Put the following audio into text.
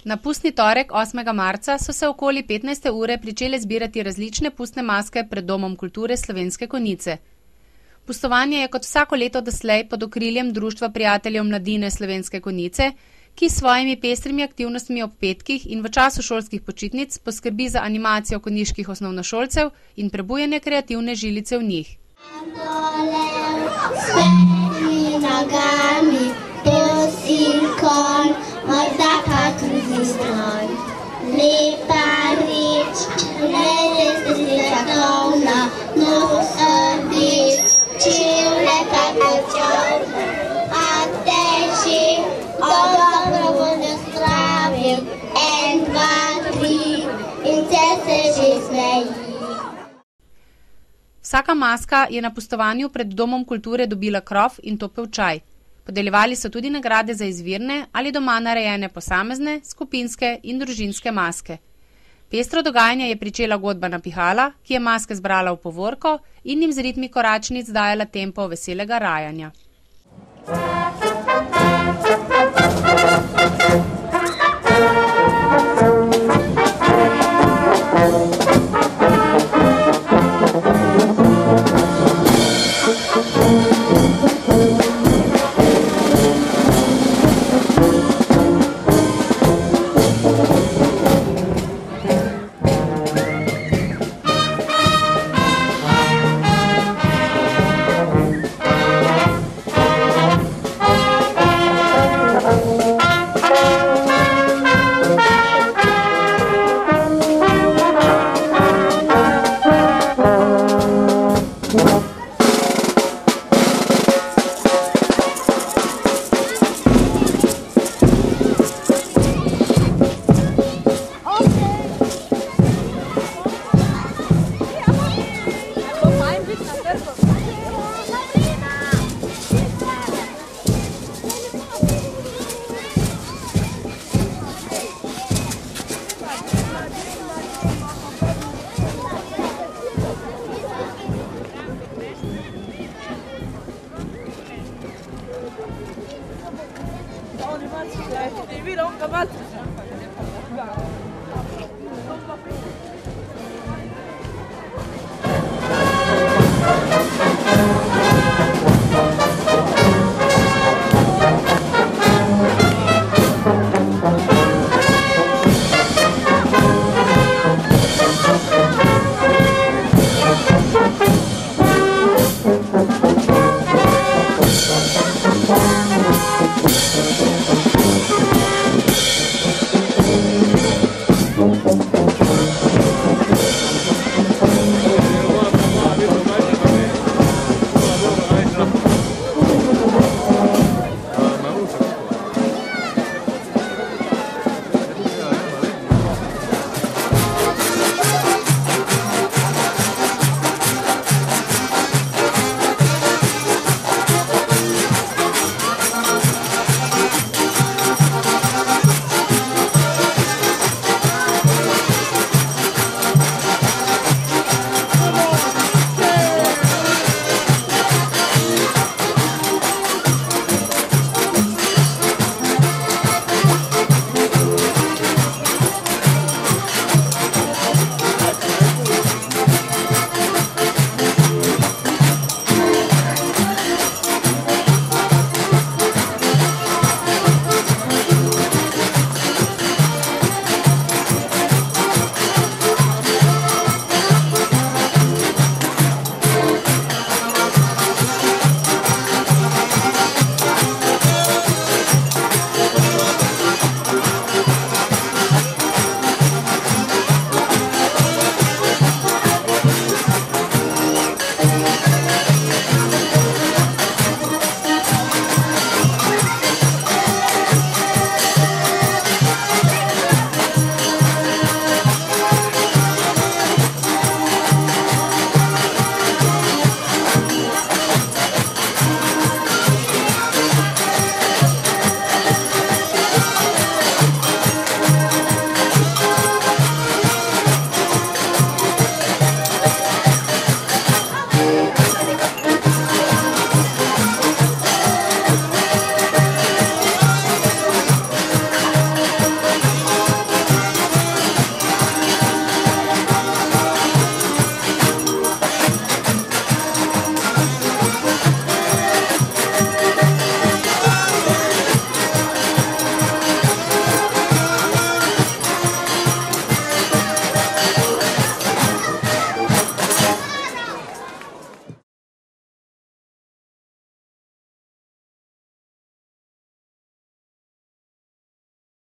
Na pustni torek 8. marca so se okoli 15. ure pričele zbirati različne pustne maske pred Domom kulture Slovenske Konjice. Pustovanje je kot vsako leto doslej pod okriljem Društva prijateljev mladine Slovenske Konjice, ki s svojimi pestrimi aktivnostmi ob petkih in v času šolskih počitnic poskrbi za animacijo konjiških osnovnošolcev in prebujanje kreativne žilice v njih. Morda pa tudi stroj. Lepa reč, res si svetovna, nos rdeč, čevlje pa kočov, a teži, dobro voljo spravim, 1, 2, 3 in se že smeji. Vsaka maska je na pustovanju pred Domom kulture dobila krov in topel čaj. Podeljevali so tudi nagrade za izvirne ali doma narejene posamezne, skupinske in družinske maske. Pestro dogajanje je pričela godba Napihala, ki je maske zbrala v povorko in jim z ritmi koračnic dajala tempo veselega rajanja.